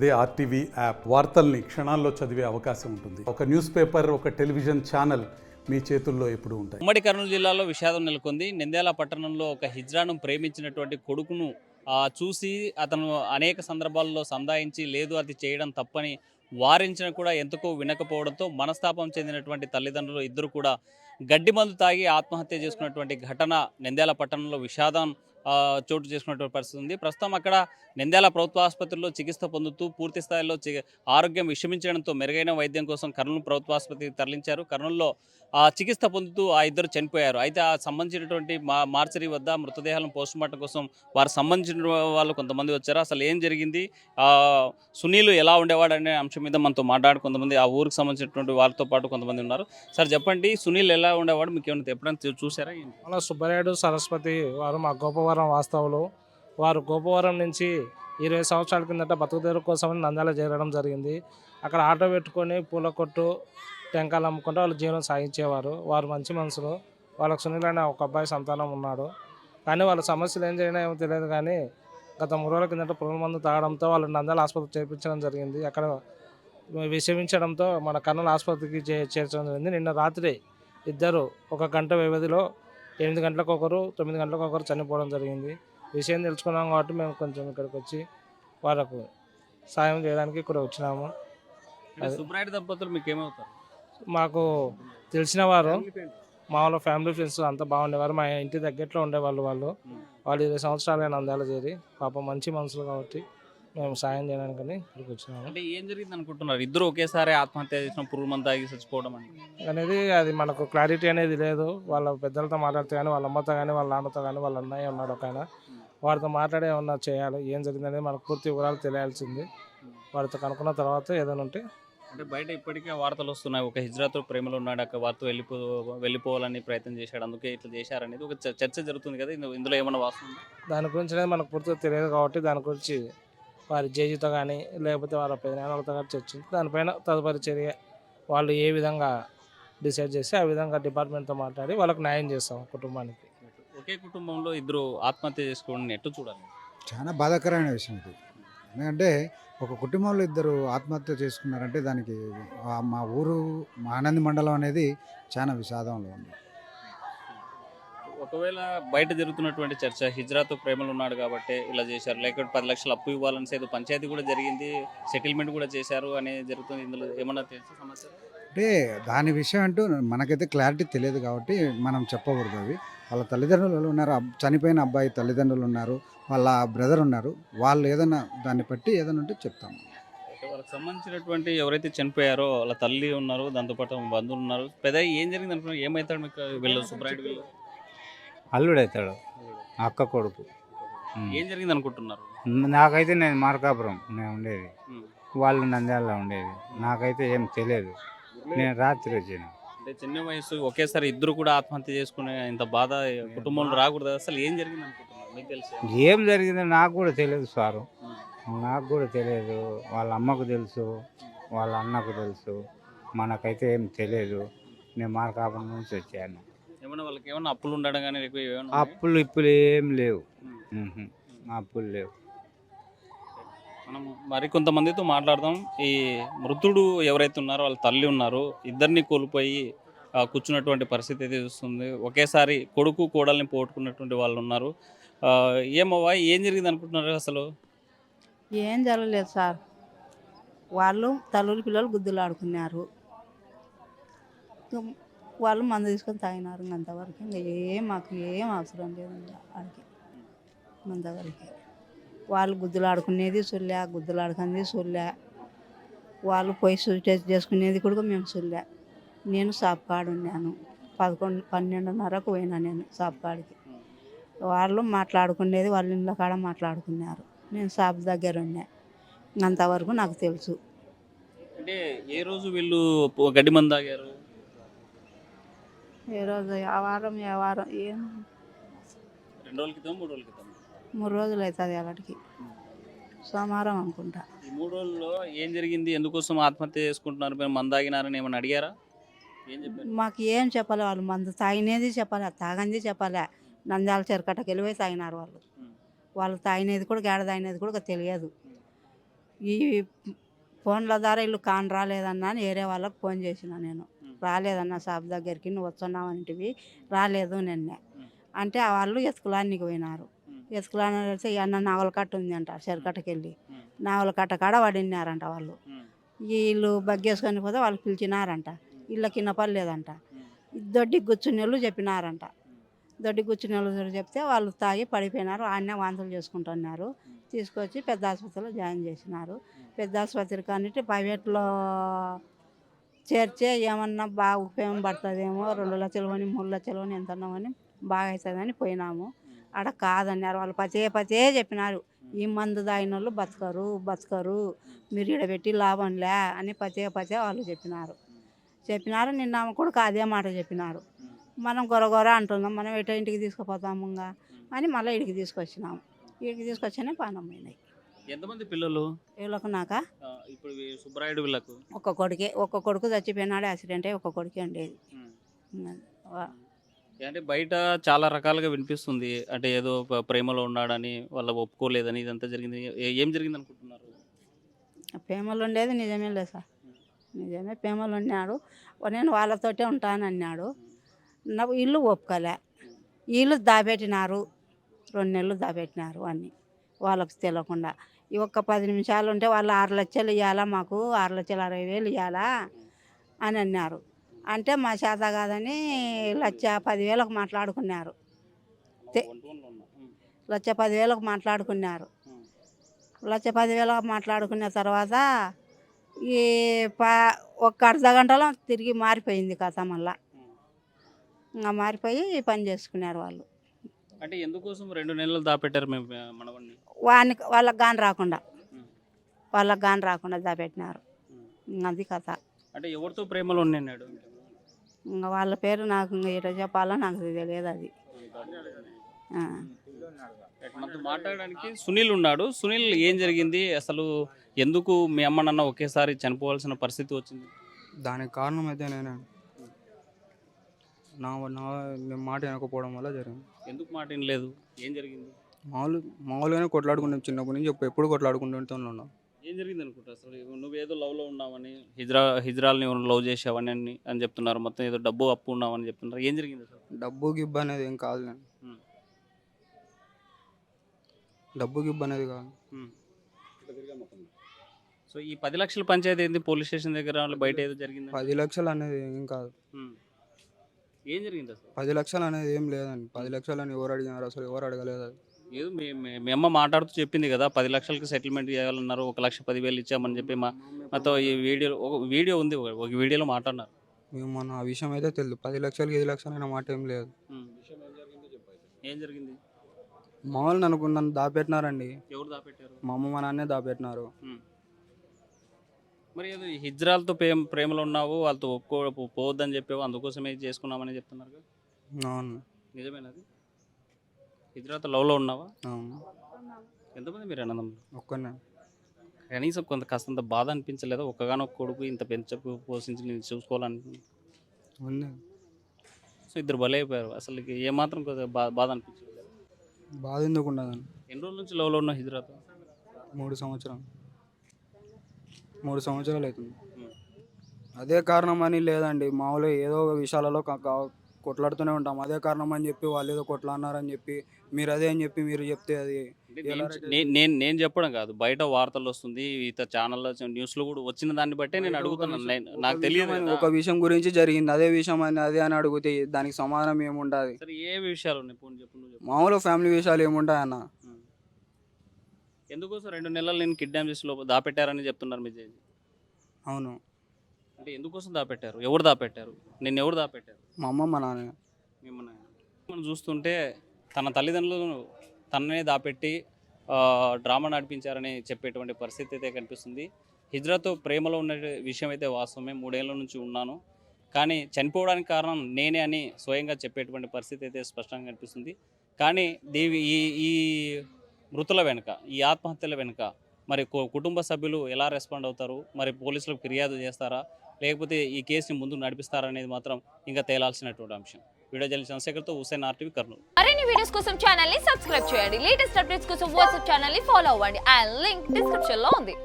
అదే RTV app వార్తల్ని క్షణాల్లో చదివే అవకాశం ఉంటుంది. ఒక న్యూస్ పేపర్, ఒక టెలివిజన్ ఛానల్ మీ చేతుల్లో ఎప్పుడూ ఉంటాయి. ఉమ్మడి కర్నూలు జిల్లాలో విషాదం నెలకొంది. నంద్యాల పట్టణంలో ఒక హిజ్రాను ప్రేమించినటువంటి కొడుకును చూసి అతను అనేక సందర్భాల్లో సంధాయించి లేదు అది చేయడం తప్పని వారించిన కూడా ఎందుకో వినకపోవడంతో మనస్తాపం చెందినటువంటి తల్లిదండ్రులు ఇద్దరు కూడా గడ్డి మందు తాగి ఆత్మహత్య చేసుకున్నటువంటి ఘటన నంద్యాల పట్టణంలో విషాదం చోటు చేసుకున్నటువంటి పరిస్థితి ఉంది. ప్రస్తుతం అక్కడ నంద్యాల ప్రభుత్వ ఆసుపత్రిలో చికిత్స పొందుతూ పూర్తి స్థాయిలో ఆరోగ్యం విషమించడంతో మెరుగైన వైద్యం కోసం కర్నూలు ప్రభుత్వ ఆసుపత్రికి తరలించారు. కర్నూలులో చికిత్స పొందుతూ ఆ ఇద్దరు చనిపోయారు. అయితే ఆ సంబంధించినటువంటి మార్చరీ వద్ద మృతదేహాలను పోస్టుమార్టం కోసం వారు సంబంధించిన వాళ్ళు కొంతమంది వచ్చారు. అసలు ఏం జరిగింది, సునీల్ ఎలా ఉండేవాడు అనే అంశం మీద మనతో మాట్లాడు కొంతమంది ఆ ఊరికి సంబంధించినటువంటి వాళ్ళతో పాటు కొంతమంది ఉన్నారు. సార్ చెప్పండి, సునీల్ ఎలా ఉండేవాడు, మీకు ఏమైనా ఎప్పుడైనా చూసారా? అలా సుబ్బరాయుడు సరస్వతి వారు మా గోపవరం వాస్తవులు. వారు గోపవరం నుంచి 20 సంవత్సరాల కిందట బతుకుదేరు కోసమని నంద్యాల చేరడం జరిగింది. అక్కడ ఆటో పెట్టుకొని పూల కొట్టు టెంకాయలు అమ్ముకుంటూ వాళ్ళు జీవనం సాగించేవారు. వారు మంచి మనుషులు. వాళ్ళకి సునీల్ అనే ఒక అబ్బాయి సంతానం ఉన్నాడు. కానీ వాళ్ళ సమస్యలు ఏం జరిగినా ఏమో తెలియదు. కానీ గత 3 రోజుల కిందట పురుగుల మందు తాగడంతో వాళ్ళు నంద్యాల ఆసుపత్రికి చేర్పించడం జరిగింది. అక్కడ విషమించడంతో మన కర్నూలు ఆసుపత్రికి చేర్చడం జరిగింది. నిన్న రాత్రి ఇద్దరు 1 గంట వ్యవధిలో 8 గంటలకు ఒకరు, 9 గంటలకు ఒకరు చనిపోవడం జరిగింది. విషయం తెలుసుకున్నాం కాబట్టి మేము కొంచెం ఇక్కడికి వచ్చి వాళ్ళకు సాయం చేయడానికి ఇక్కడ వచ్చినాము. సుబ్రాయుడు దంపతులు మీకు ఏమవుతారు? మాకు తెలిసిన వారు, మా వాళ్ళ ఫ్యామిలీ ఫ్రెండ్స్ అంతా బాగుండేవారు. మా ఇంటి దగ్గరలో ఉండేవాళ్ళు. వాళ్ళు 20 సంవత్సరాలే నంద్యాల చేరి పాపం మంచి మనుషులు కాబట్టి మేము సాయం చేయడానికని ఇక్కడికి వచ్చినాము. అంటే ఏం జరిగింది అనుకుంటున్నారు? ఇద్దరు ఒకేసారి ఆత్మహత్య చేసిన పురుగు మందు తాగి చచ్చిపోవడం అనేది అది మనకు క్లారిటీ అనేది లేదు. వాళ్ళ పెద్దలతో మాట్లాడితే కానీ, వాళ్ళ అమ్మతో కానీ, వాళ్ళ నాన్నతో కానీ, వాళ్ళ అన్నయ్య ఉన్నాడు ఒక ఆయన, వాడితో మాట్లాడే ఏమన్నా చేయాలి. ఏం జరిగిందనేది మనకు పూర్తి వివరాలు తెలియాల్సింది. వాడితో కనుక్కున్న తర్వాత ఏదైనా ఉంటే. అంటే బయట ఇప్పటికే వార్తలు వస్తున్నాయి, ఒక హిజ్రాతో ప్రేమలో ఉన్నాడు, అక్కడ వారితో వెళ్ళిపోవాలని ప్రయత్నం చేశాడు, అందుకే ఇట్లా చేశారనేది ఒక చర్చ జరుగుతుంది కదా. ఇందులో ఏమైనా వాస్తవం? దాని గురించి అనేది మనకు పూర్తిగా తెలియదు కాబట్టి దాని గురించి వారి జేజీతో కానీ లేకపోతే వాళ్ళ పెదనాన్నలతో కానీ చర్చించి దానిపైన తదుపరి చర్య వాళ్ళు ఏ విధంగా డిసైడ్ చేసి ఆ విధంగా డిపార్ట్మెంట్తో మాట్లాడి వాళ్ళకు న్యాయం చేస్తాం కుటుంబానికి. ఒకే కుటుంబంలో ఇద్దరు ఆత్మహత్య చేసుకోవడం ఎట్టు చూడాలి? చాలా బాధాకరమైన విషయం ఇది. ఎందుకంటే ఒక కుటుంబంలో ఇద్దరు ఆత్మహత్య చేసుకున్నారంటే దానికి మా ఊరు మా ఆనంది మండలం అనేది చాలా విషాదంలో ఉంది. ఒకవేళ బయట జరుగుతున్నటువంటి చర్చ హిజ్రాతో ప్రేమలు ఉన్నాడు కాబట్టి ఇలా చేశారు, లేకపోతే 10 లక్షలు అప్పు ఇవ్వాలని ఏదో పంచాయతీ కూడా జరిగింది, సెటిల్మెంట్ కూడా చేశారు అనేది జరుగుతుంది. ఇందులో ఏమన్నా తెలుసు సమస్య? అంటే దాని విషయం అంటూ మనకైతే క్లారిటీ తెలియదు కాబట్టి మనం చెప్పకూడదు. అవి వాళ్ళ తల్లిదండ్రులు ఉన్నారు, చనిపోయిన అబ్బాయి తల్లిదండ్రులు ఉన్నారు, వాళ్ళ బ్రదర్ ఉన్నారు. వాళ్ళు ఏదైనా దాన్ని బట్టి ఏదైనా ఉంటే చెప్తాము. వాళ్ళకి సంబంధించినటువంటి ఎవరైతే చనిపోయారో వాళ్ళ తల్లి ఉన్నారు, దాంతోపాటు బంధువులు ఉన్నారు. పెద్ద ఏం జరిగింది అనుకున్నారు? ఏమవుతాడు మీకు వీళ్ళు? సుబ్రాయుడు వీళ్ళు అల్లుడవుతాడు, అక్క కొడుకు. ఏం జరిగింది అనుకుంటున్నారు? నాకైతే నేను మార్కాపురం నేను ఉండేది, వాళ్ళు నంద్యాలలో ఉండేది. నాకైతే ఏం తెలియదు, నేను రాత్రి వచ్చాను. అంటే చిన్న వయసు ఒకేసారి ఇద్దరు కూడా ఆత్మహత్య చేసుకునే ఇంత బాధ కుటుంబంలో రాకూడదు. అసలు ఏం జరిగింది అనుకుంటున్నారు? మీకు తెలుసు ఏం జరిగిందో నాకు కూడా తెలియదు సారు, నాకు కూడా తెలియదు. వాళ్ళ అమ్మకు తెలుసు, వాళ్ళ అన్నకు తెలుసు, మనకైతే ఏం తెలియదు. నేను మార్కాపురం నుంచి వచ్చాను. ఏమన్నా వాళ్ళకి ఏమన్నా అప్పులు ఉండడం కానీ అప్పులు ఇప్పులు ఏం లేవు, అప్పులు లేవు. మనం మరి కొంతమందితో మాట్లాడదాం. ఈ మృతుడు ఎవరైతే ఉన్నారో వాళ్ళ తల్లి ఉన్నారు, ఇద్దరిని కోల్పోయి కూర్చున్నటువంటి పరిస్థితి అయితే చూస్తుంది. ఒకేసారి కొడుకు కోడల్ని పోగొట్టుకున్నటువంటి వాళ్ళు ఉన్నారు. ఏమవ్వా, ఏం జరిగింది అనుకుంటున్నారు? అసలు ఏం జరగలేదు సార్. వాళ్ళు తల్లులు పిల్లలు గుద్దులు ఆడుకున్నారు, వాళ్ళు మందు తీసుకొని తాగినారు. అంతవరకు ఇంకా మాకు ఏం అవసరం లేదు వాడికి. అంతవరకు వాళ్ళు గుద్దులు ఆడుకునేది చూడలే, గుద్దులు ఆడుకునేది చూడలే, వాళ్ళు పోయి టెస్ట్ చేసుకునేది కూడా మేము చూడలే. నేను షాప్ కాడ ఉన్నాను, 12:30కు పోయినా నేను షాప్ కాడికి. వాళ్ళు మాట్లాడుకునేది వాళ్ళ ఇళ్ళ కాడ మాట్లాడుకున్నారు, నేను షాప్ దగ్గర ఉన్నా. అంతవరకు నాకు తెలుసు. అంటే ఏ రోజు వీళ్ళు గడ్డి మందు తాగారు? ఏ రోజు ఆ వారం ఏం 2 రోజుల క్రితం 3 రోజుల క్రితం? 3 రోజులు అవుతుంది అలాంటికి, సోమవారం అనుకుంటా. ఈ 3 రోజుల్లో ఏం జరిగింది, ఎందుకోసం ఆత్మహత్య చేసుకుంటున్నారు, మేము మందు తాగినారని ఏమన్నా అడిగారా? ఏం చెప్పారు? మాకు ఏం చెప్పాలి, వాళ్ళు మందు తాగినది చెప్పాలి, తాగంది చెప్పాలి. నంద్యాల చెరకట్టకి వెళ్ళిపోయి తాగినారు వాళ్ళు. వాళ్ళు తాగినది కూడా గేడ తాగినది కూడా తెలియదు. ఈ ఫోన్ల ద్వారా ఇల్లు కాని రాలేదన్నా అని వేరే వాళ్ళకి ఫోన్ చేసిన నేను. రాలేదన్న షాప్ దగ్గరికి, నువ్వు వస్తున్నావంటివి, రాలేదు నిన్నే అంటే వాళ్ళు ఎత్తుకులానికి పోయినారు. ఎత్తుకులాని వెళ్తే అన్న నావలకట్ట ఉంది అంట, చెరకట్టకెళ్ళి నావలకట్ట కాడ పడినారంట వాళ్ళు. వీళ్ళు బగ్గేసుకొని పోతే వాళ్ళు పిలిచినారంట, వీళ్ళకి వినపడలేదంట. దొడ్డికి కూర్చుని వాళ్ళు చెప్పినారంట. దొడ్డికి కూర్చుని వాళ్ళు చెప్తే వాళ్ళు తాగి పడిపోయినారు. ఆడనే వాంతులు చేసుకుంటున్నారు. తీసుకొచ్చి పెద్ద ఆసుపత్రిలో జాయిన్ చేసినారు. పెద్ద ఆసుపత్రి కానీ ప్రైవేట్లో చేర్చే ఏమన్నా బాగా ఉపయోగం పడుతుందేమో, 2 లక్షలు కొని 3 లక్షలు కొని ఎంత ఉన్నామని బాగా అవుతుందని పోయినాము. ఆడ కాదన్నారు వాళ్ళు. పదే చెప్పినారు, ఈ మందు తాగిన వాళ్ళు బతకరు, మీరు ఈడ పెట్టి లాభంలే అని పదే వాళ్ళు చెప్పినారు. నిన్న ఆమె కూడా అదే మాట చెప్పినారు. మనం గొరగొర అంటున్నాం, మనం ఎటో ఇంటికి తీసుకుపోతాము ఇంకా అని మళ్ళీ ఇడికి తీసుకొచ్చినాము. ఇడికి తీసుకొచ్చానే పానం పోయినాయి. ఎంతమంది పిల్లలు వీళ్ళకు నాక ఇప్పుడు సుబ్బరాయుడు వీళ్ళకు? ఒక్క కొడుకు చచ్చిపోయినాడు, యాక్సిడెంట్ అయ్యి ఒక్క కొడుకే ఉండేది. అంటే బయట చాలా రకాలుగా వినిపిస్తుంది, అంటే ఏదో ప్రేమలో ఉన్నాడని, వాళ్ళ ఒప్పుకోలేదని, ఇదంతా జరిగింది. ఏం జరిగింది అనుకుంటున్నారు? ప్రేమలు ఉండేది నిజమే లేదు సార్, నిజమే ప్రేమలు ఉన్నాడు. నేను వాళ్ళతోటే ఉంటానన్నాడు. నాకు ఇల్లు ఒప్పుకోలే, ఇల్లు దాపెట్టినారు, 2 నెలలు దాపెట్టినారు అన్నీ వాళ్ళకి తెలియకుండా. ఈ ఒక్క 10 నిమిషాలు ఉంటే వాళ్ళు 6 లక్షలు ఇవ్వాలా, మాకు 6,60,000 ఇవ్వాలా అని అన్నారు. అంటే మా చేత కాదని 1,10,000కు మాట్లాడుకున్నారు. 1,10,000కు మాట్లాడుకున్నారు. 1,10,000కు మాట్లాడుకున్న తర్వాత ఈ ఒక్క అర్ధ గంటలో తిరిగి మారిపోయింది కథ. మళ్ళా ఇంకా మారిపోయి పని చేసుకున్నారు వాళ్ళు. అంటే ఎందుకోసం 2 నెలలు దాపెట్టారు మేము మనవన్ని? వాళ్ళకి గాని రాకుండా దాపెట్టినారు. అది కథ. అంటే ఎవరితో ప్రేమలో ఉన్నాడు? ఇంకా వాళ్ళ పేరు నాకు ఇంకా ఎట చెప్పాలో నాకు తెలియదు. అది మనతో మాట్లాడడానికి సునీల్ ఉన్నాడు. సునీల్, ఏం జరిగింది అసలు? ఎందుకు మీ అమ్మ నాన్న ఒకేసారి చనిపోవాల్సిన పరిస్థితి వచ్చింది? దానికి కారణం అయితే నేనే. నా మాట వినకపోవడం వల్ల జరిగింది. ఎందుకు మాట వినలేదు? ఏం జరిగింది? మామూలుగానే కొట్లాడుకుంటాం, చిన్నప్పటి నుంచి ఎప్పుడు కొట్లాడుకుంటూ ఉన్నాం. ఏం జరిగింది అనుకుంటా? అసలు నువ్వేదో లవ్లో ఉన్నావని, హిజ్రాల్ని లవ్ చేసావని అని చెప్తున్నారు. మొత్తం ఏదో డబ్బు అప్పు ఉన్నావని చెప్తున్నారు. ఏం జరిగింది అసలు? డబ్బు గిబ్బు అనేది ఏం కాదు, డబ్బు గిబ్బు అనేది కాదు. సో ఈ 10 లక్షల పంచాయతీ ఏంది? పోలీస్ స్టేషన్ దగ్గర బయట ఏదో జరిగింది. 10 లక్షలు అనేది ఏం కాదు. ఏం జరిగింది అసలు? 10 లక్షలు అనేది ఏం లేదండి. 10 లక్షలు అని ఎవరు అడిగినారు? అసలు ఎవరు అడగలేదు. అది ఏదో మీ అమ్మ మాట్లాడుతూ చెప్పింది కదా, 10 లక్షలకి సెటిల్మెంట్ చేయాలన్నారు, 1,10,000 ఇచ్చామని చెప్పి మాతో ఈ వీడియో ఉంది, ఒక వీడియోలో మాట్లాడినారు. మేము మన ఆ విషయం అయితే తెలియదు. 10 లక్షలకి 5 లక్షలు అయిన మాట ఏం లేదు. ఏం జరిగింది? మామూలు నన్ను దాపెట్టినారండి. ఎవరు దాపెట్టారు? మా అమ్మ మా నాన్నే దాపెట్టినారు. మరి ఏదో హిజ్రాలతో ప్రేమలో ఉన్నావు, వాళ్ళతో పోవద్దని చెప్పావు, అందుకోసమే చేసుకున్నామని చెప్తున్నారు. అవును. నిజమేనది? హిజ్రాతో లవ్లో ఉన్నావా? అవును. ఎంతమంది మీరు అన్నదమ్ములు? ఒక్కనే. కనీసం కాస్తంత బాధ అనిపించలేదా? ఒక్కగానొక్క కొడుకు ఇంత పోషించి నేను చూసుకోవాలని ఉంది. సో ఇద్దరు బలి అయిపోయారు. అసలు ఏమాత్రం బాధ అనిపించలేదు? బాధ ఎందుకు ఉండదని. ఎన్ని రోజుల నుంచి లవ్లో ఉన్నావు హిజ్రాతో? 3 సంవత్సరాలు అవుతుంది. అదే కారణం అని లేదండి. మామూలుగా ఏదో ఒక విషయాలలో కొట్లాడుతూనే ఉంటాం. అదే కారణం అని చెప్పి వాళ్ళు ఏదో కొట్లాడినారని చెప్పి మీరు అదే అని చెప్పి మీరు చెప్తే అది నేను చెప్పడం కాదు, బయట వార్తలు వస్తుంది, ఇతర ఛానల్లో న్యూస్లో కూడా వచ్చిన దాన్ని బట్టే నేను అడుగుతున్నాను. నాకు తెలియదు ఒక విషయం గురించి జరిగింది, అదే విషయం అదే అని అడిగితే దానికి సమాధానం ఏముంటుంది? సరే, ఏ విషయాలు ఉన్నాయి? పోనీ చెప్పు. మామూలు ఫ్యామిలీ విషయాలు ఏముంటాయన్న. ఎందుకోసం 2 నెలలు నేను కిడ్నాప్ చేసి దాపెట్టారని చెప్తున్నారు మీ జడ్జి. అవును. అంటే ఎందుకోసం దాపెట్టారు? ఎవరు దాపెట్టారు? నిన్ను ఎవరు దాపెట్టారు? మా అమ్మ మా నాన్న. మనం చూస్తుంటే తన తల్లిదండ్రులను తననే దాపెట్టి డ్రామా నడిపించారని చెప్పేటువంటి పరిస్థితి అయితే కనిపిస్తుంది. హిజ్రాతో ప్రేమలో ఉన్న విషయం అయితే వాస్తవమే. 3 ఏళ్ళ నుంచి ఉన్నాను, కానీ చనిపోవడానికి కారణం నేనే అని స్వయంగా చెప్పేటువంటి పరిస్థితి అయితే స్పష్టంగా కనిపిస్తుంది. కానీ ఈ మృతుల వెనుక, ఈ ఆత్మహత్యల వెనుక మరి కుటుంబ సభ్యులు ఎలా రెస్పాండ్ అవుతారు? మరి పోలీసులకు ఫిర్యాదు చేస్తారా, లేకపోతే ఈ కేసుని ముందుకు నడిపిస్తారా అనేది మాత్రం ఇంకా తేలాల్సినటువంటి అంశం. వీడియో జర్నలిస్ట్ చంద్రశేఖర్తో హుస్సేన్, RTV, కర్నూలు. మరిన్ని వీడియోస్ కోసం ఛానల్ ని సబ్స్క్రైబ్ చేయండి. లేటెస్ట్ అప్డేట్స్ కోసం వాట్సాప్ ఛానల్ ని ఫాలో అవ్వండి. ఆ లింక్ డిస్క్రిప్షన్ లో ఉంది.